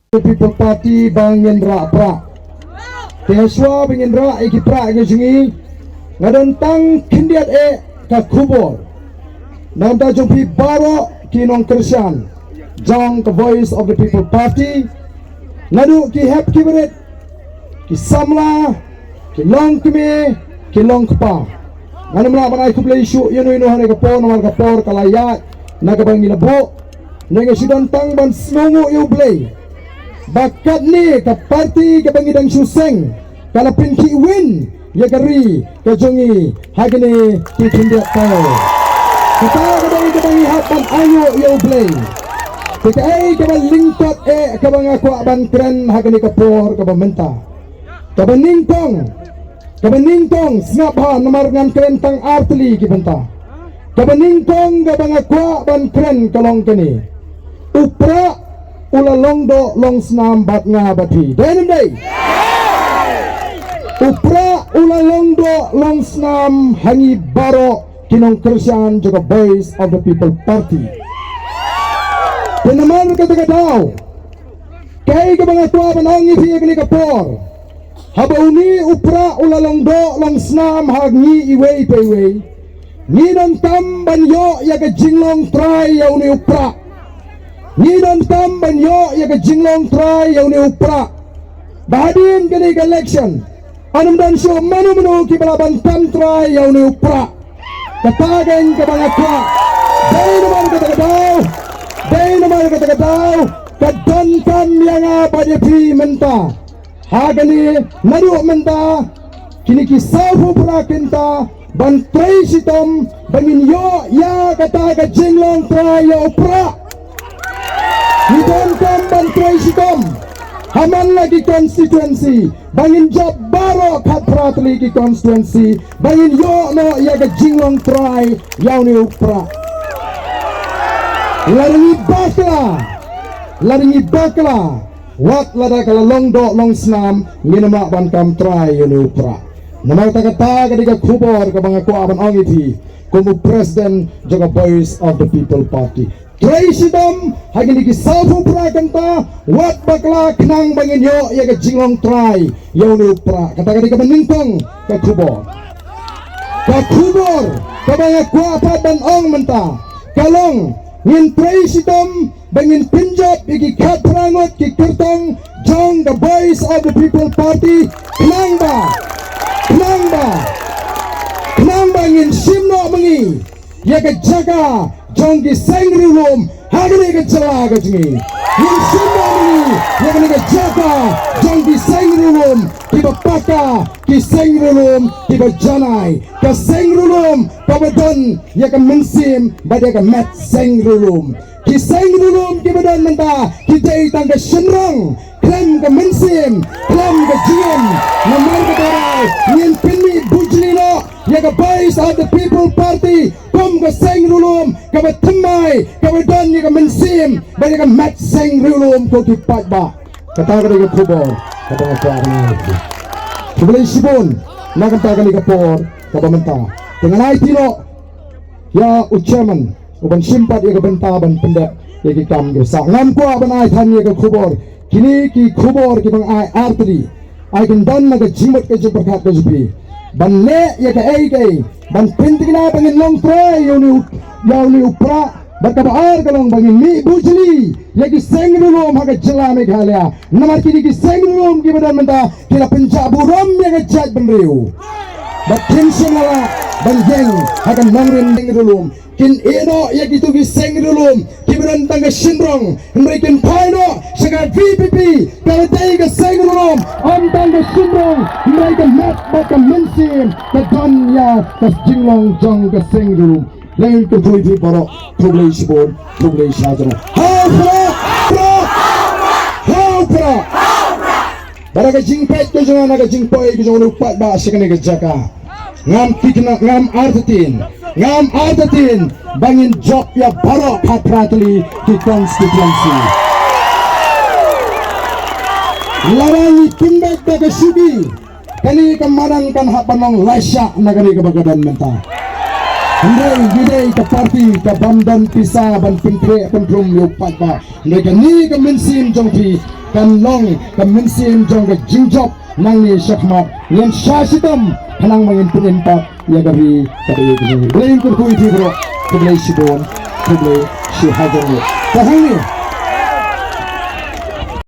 People Party bangin rak Prah. Tehaswa bangin rak iki Prah ke Jongngi. Ngadon Tang kindiat ka kubur. Nanda jumpi baro kinong Krisyan. Jong the Voice of the People Party. Nadu ki hep kiberit. Ki samla, ki long kime, ki long kpa. Nganu mla banai kublai syu yunu inu hane kapor nomor kapor kalayat nagabangi labo. Nenge sidon Tang ban snongo yu blay. Bakat ni ke parti ke bangidang Seng kalapin ki win ya gari ke Jongngi hagini ki tindak tau kita ke bangi hapan ayo ya blay kita ke ban lingkot ke bang aku ban keren hagini ke por ke Mynta ke beningtong snap ha nomor ngan keren Tang artli ki Mynta ke beningtong ke bang aku ban keren kalong kini upra ula longdo long Snam bat nga bati denim day upra ula longdo long Snam hangi baro kinong Krisyan juga Voice of the People Party tenaman kata daw kay ka mga tua panongi fiye kini kapor Hapoh ni upra ula longdo long Snam hangi iwe ipe ni non tam banyo ya ka jinglong try yaw ni upra ni don tam banyo ya ke jinglong try yang ni upra bahadin kini ke election anum dan show manu ki balaban tam try yang ni upra katagan ke bang akwa day naman kata daw kadon tam yang apa dia pi Mynta hagani nadu Mynta kini kisah upra kinta ban try sitom bangin yo ya kata ke jinglong try ya upra Hidon kam bantrai sikom Haman lagi konstituensi bangin job baro Prah lagi konstituensi bangin yo no ya ke jinglong try yaw ni upra laringi bakla wat lada kala long do long Snam nginama ban kam try yaw ni upra namang takata kadika kubor ka mga kuaban ongiti kumu Presiden juga Voice of the People Party Traisidom hagini ki safu pra kanta wat bakla knang bangin yo ya ke jinglong try yaw ni upra kata ka beningtong ka kubor ka banga kuapa dan ong Mynta kalong ngin traisidom bangin pinjab iki katrangot ki kertong jong the Voice of the People Party knang bangin simno mengi ya ke jaga Jongngi Seng Riewlum hagini ke jala ke Jongngi yin simno mengi ya ke jaga Jongngi Seng Riewlum tiba paka ki Seng Riewlum tiba janai ke Seng Riewlum pabadon ya ke mensim badai ke mat Seng Riewlum ki Seng Riewlum ki badan Mynta ki day tang ke Shynrong klem ke mensim klem ke jiem namar ke darai yin pinmi bujlino ya ke Voice of the People Party kum ke Seng Riewlum ke batemai ke badan ya ke mensim badai ke mat Seng Riewlum ko ki patba kata ke ke kubor kata ke arnai Sebelah sibun nak kata ke por ke Mynta dengan ai tino ya ucaman uban simpat ya ke Mynta ban pendak ya ki kam ke sa ngam ko ban ai than ya ke kubor kini ki kubor ki bang ai artri ai kan dan na ke jimot ke berkat ke jupi ban le ya ke ai ke ban pintigna bangin long try yaw ni upra berkabar kalong bangin mi bujli ya ki Seng Riewlum haga jela Meghalaya namar kini ki Seng Riewlum ki badan Mynta kila penjaburam ya ke jat benriu bat tension ala ban geng haga nangrin Seng Riewlum kin eno ya gitu ki Seng Riewlum ki badan tangga Shynrong merikin paino segar VPP kalau tay ke Seng Riewlum om tangga Shynrong merikin mat baka mensim ke don ya ke jinglong jong ke Seng Riewlum lain ke tujuh para tulis sibon tulis saja Prah bara ke jingpet ke jangan naga jingpoi ke jangan lupa ba sekene ke jaka ngam artatin bangin job ya baro patratli di konstituensi larangi pindak daga subi kani kemarang kan hak panong lasyak nagari ke bagadan Mynta Andai gidai ke parti ke bandan pisah ban pintre pentrum lupat ba mereka ni ke mensim jongpi kan long kan mensim jong ke jingjok nang ni syahmat nyen syasitam hanang mangin penimpa ya gabi kadi ini belain kur kui ti bro kublai sibon kublai shi hajar tahang ni